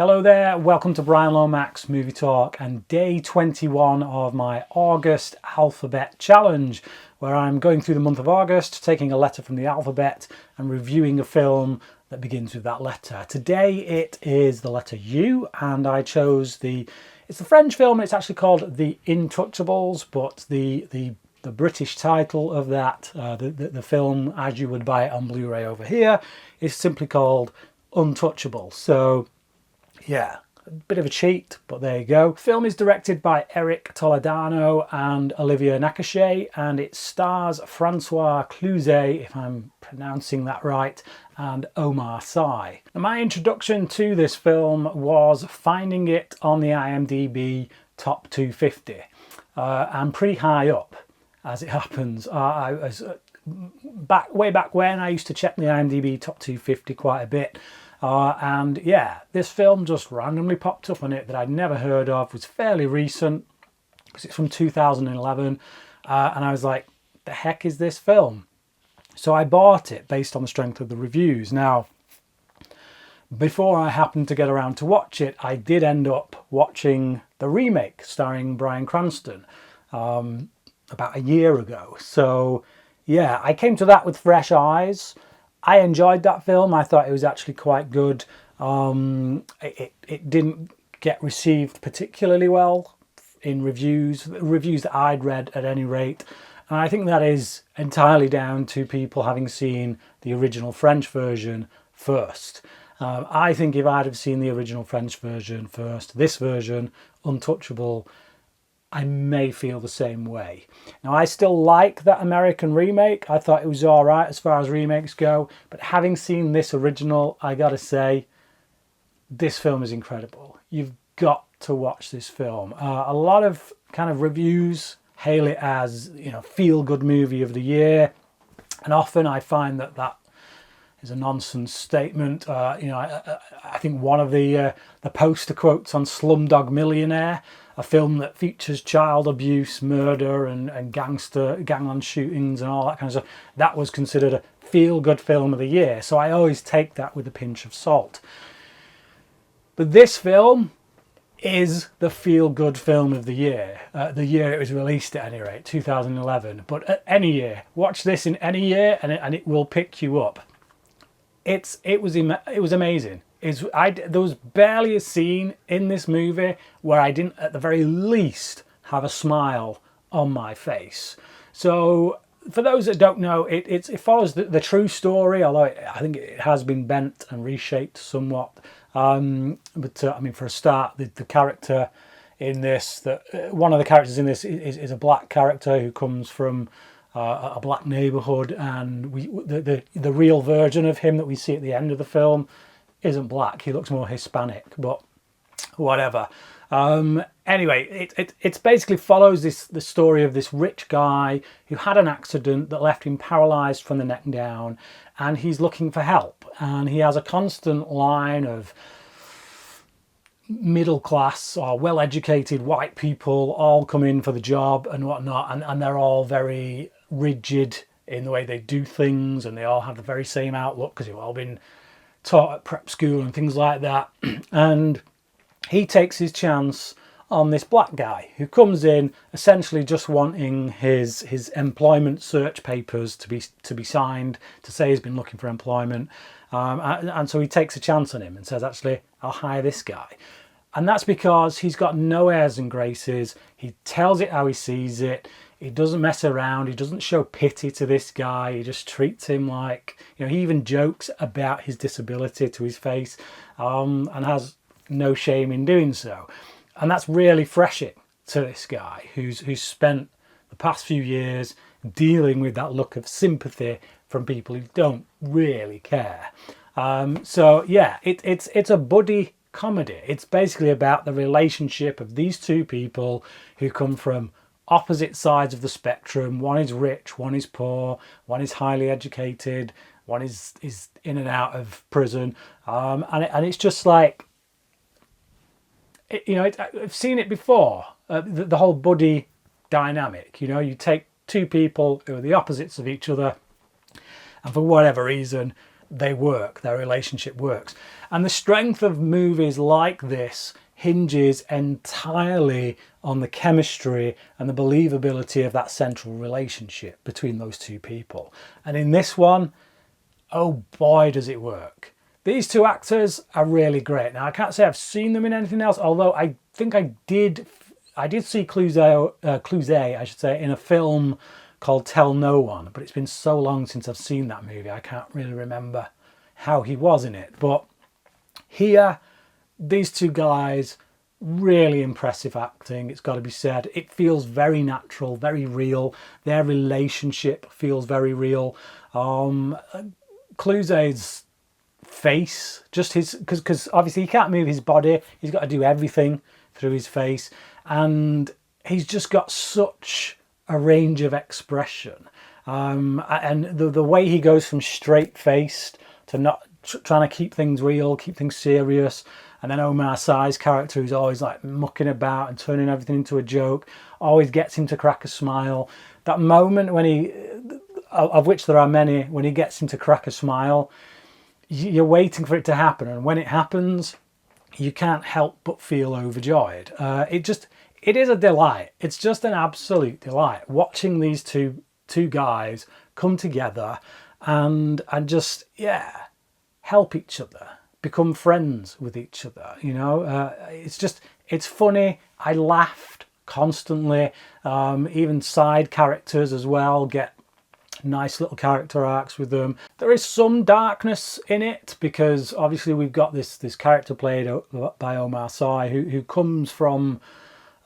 Hello there, welcome to Bryan Lomax Movie Talk and day 21 of my August alphabet challenge, where I'm going through the month of August, taking a letter from the alphabet and reviewing a film that begins with that letter. Today it is the letter U, and I chose it's a French film. It's actually called The Intouchables, but the British title of that, the film as you would buy it on Blu-ray over here, is simply called Untouchable. So yeah, a bit of a cheat, but there you go. The film is directed by Eric Toledano and Olivier Nakache, and it stars Francois Cluzet, if I'm pronouncing that right, and Omar Sy. Now, my introduction to this film was finding it on the IMDb Top 250. I'm pretty high up, as it happens. I was way back when I used to check the IMDb Top 250 quite a bit. And yeah, this film just randomly popped up on it that I'd never heard of. It was fairly recent because it's from 2011. And I was like, the heck is this film? So I bought it based on the strength of the reviews. Now, before I happened to get around to watch it, I did end up watching the remake starring Bryan Cranston about a year ago. So yeah, I came to that with fresh eyes. I enjoyed that film. I thought it was actually quite good. It didn't get received particularly well in reviews that I'd read at any rate. And I think that is entirely down to people having seen the original French version first. I think if I'd have seen the original French version first, this version, Untouchable, I may feel the same way. Now, I still like that American remake. I thought it was all right as far as remakes go. But having seen this original, I gotta say, this film is incredible. You've got to watch this film. A lot of kind of reviews hail it as, feel-good movie of the year. And often I find that is a nonsense statement. I think one of the poster quotes on Slumdog Millionaire, a film that features child abuse, murder and gangland shootings and all that kind of stuff, that was considered a feel-good film of the year. So I always take that with a pinch of salt. But this film is the feel-good film of the year it was released at any rate, 2011. But any year, watch this in any year and it will pick you up. It was amazing. There was barely a scene in this movie where I didn't, at the very least, have a smile on my face. So, for those that don't know, it follows the true story, although I think it has been bent and reshaped somewhat. But for a start, the character in this, one of the characters in this is a black character who comes from a black neighbourhood, and the real version of him that we see at the end of the film isn't black. He looks more Hispanic, but whatever. Anyway, it basically follows the story of this rich guy who had an accident that left him paralysed from the neck down, and he's looking for help. And he has a constant line of middle class or well-educated white people all come in for the job and whatnot, and they're all very rigid in the way they do things, and they all have the very same outlook because they've all been taught at prep school and things like that. And he takes his chance on this black guy who comes in essentially just wanting his employment search papers to be signed to say he's been looking for employment, and so he takes a chance on him and says, actually, I'll hire this guy. And that's because he's got no airs and graces. He tells it how he sees it. He doesn't mess around. He doesn't show pity to this guy. He just treats him like, he even jokes about his disability to his face, and has no shame in doing so. And that's really refreshing to this guy who's spent the past few years dealing with that look of sympathy from people who don't really care. So yeah, it's a buddy comedy. It's basically about the relationship of these two people who come from opposite sides of the spectrum. One is rich, one is poor, one is highly educated, one is in and out of prison, and it's just like, I've seen it before. The whole buddy dynamic. You take two people who are the opposites of each other, and for whatever reason, they work, their relationship works. And the strength of movies like this hinges entirely on the chemistry and the believability of that central relationship between those two people. And in this one, oh boy, does it work. These two actors are really great. Now, I can't say I've seen them in anything else, although I think I did see Clouzet, I should say, in a film called Tell No One, but it's been so long since I've seen that movie, I can't really remember how he was in it. But here, these two guys, really impressive acting, it's got to be said. It feels very natural, very real. Their relationship feels very real. Clouzet's face, just his, because obviously he can't move his body, he's got to do everything through his face, and he's just got such a range of expression, and the way he goes from straight-faced to not trying to keep things real, keep things serious, and then Omar Sy's character, who's always like mucking about and turning everything into a joke, always gets him to crack a smile. That moment when he, of which there are many, when he gets him to crack a smile, you're waiting for it to happen, and when it happens, you can't help but feel overjoyed. It is a delight. It's just an absolute delight watching these two guys come together and just, yeah, help each other, become friends with each other. You know, it's funny. I laughed constantly. Even side characters as well get nice little character arcs with them. There is some darkness in it because obviously we've got this character played by Omar Sy who comes from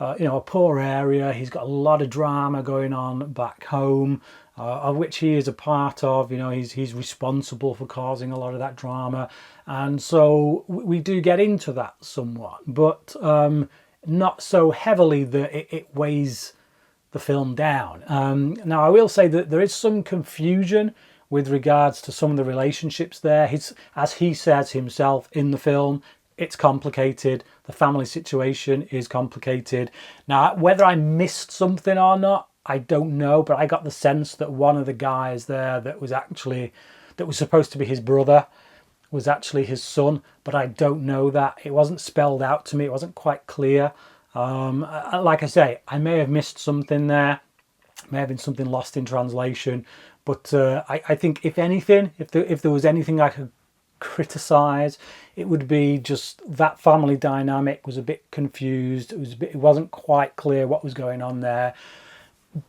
a poor area. He's got a lot of drama going on back home, of which he is a part of. You know, he's responsible for causing a lot of that drama, and so we do get into that somewhat, but not so heavily that it weighs the film down. Now, I will say that there is some confusion with regards to some of the relationships there. As he says himself in the film, it's complicated. The family situation is complicated. Now, whether I missed something or not, I don't know, but I got the sense that one of the guys there that was supposed to be his brother was actually his son, but I don't know that. It wasn't spelled out to me. It wasn't quite clear. Like I say, I may have missed something there. May have been something lost in translation. But I think, if anything, if there was anything I could criticise, it would be just that family dynamic was a bit confused. It wasn't quite clear what was going on there.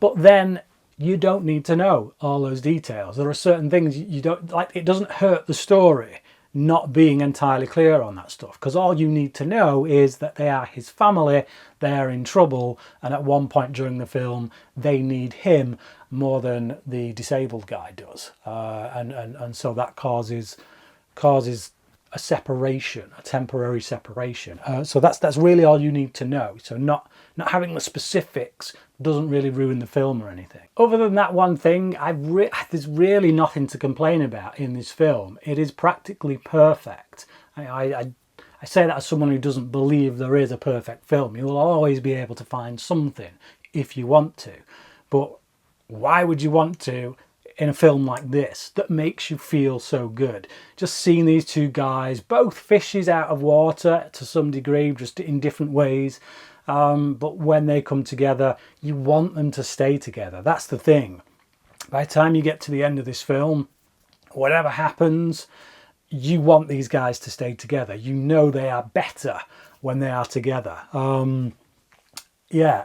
But then you don't need to know all those details. There are certain things you don't like. It doesn't hurt the story not being entirely clear on that stuff, because all you need to know is that they are his family, they're in trouble, and at one point during the film they need him more than the disabled guy does, and so that causes a separation, a temporary separation. So that's really all you need to know. So not having the specifics doesn't really ruin the film or anything. Other than that one thing, there's really nothing to complain about in this film. It is practically perfect. I say that as someone who doesn't believe there is a perfect film. You will always be able to find something if you want to. But why would you want to in a film like this that makes you feel so good? Just seeing these two guys, both fishes out of water to some degree, just in different ways. But when they come together, you want them to stay together. That's the thing. By the time you get to the end of this film, whatever happens, you want these guys to stay together. You know they are better when they are together. Yeah,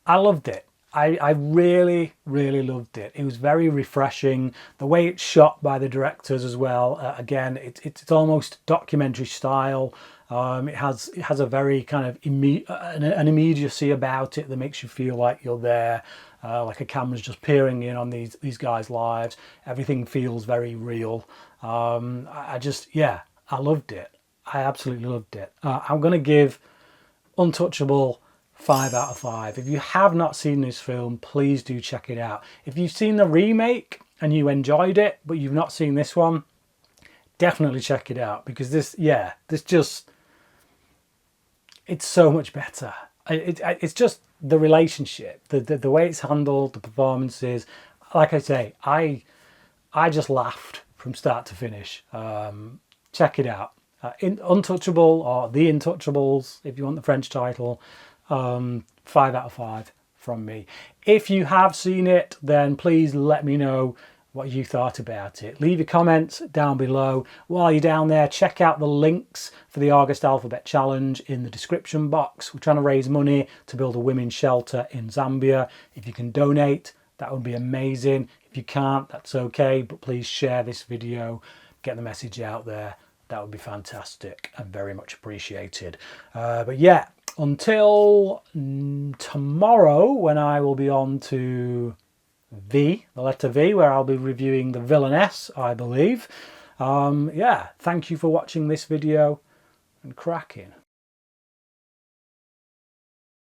I loved it. I really, really loved it. It was very refreshing. The way it's shot by the directors as well. Again, it's almost documentary style. It has a very kind of an immediacy about it that makes you feel like you're there, like a camera's just peering in on these guys' lives. Everything feels very real. I loved it. I absolutely loved it. I'm going to give Untouchable 5 out of 5. If you have not seen this film, please do check it out. If you've seen the remake and you enjoyed it, but you've not seen this one, definitely check it out, because it's so much better. It's just the relationship, the way it's handled, the performances. Like I say, I just laughed from start to finish. Check it out. Untouchable, or The Intouchables, if you want the French title. 5 out of 5 from me. If you have seen it, then please let me know what you thought about it. Leave your comments down below. While you're down there, check out the links for the August Alphabet Challenge in the description box. We're trying to raise money to build a women's shelter in Zambia. If you can donate, that would be amazing. If you can't, that's okay, but please share this video, get the message out there. That would be fantastic and very much appreciated. But yeah, until tomorrow, when I will be on to V, the letter V, where I'll be reviewing The Villainess, I believe. Yeah, thank you for watching this video, and cracking.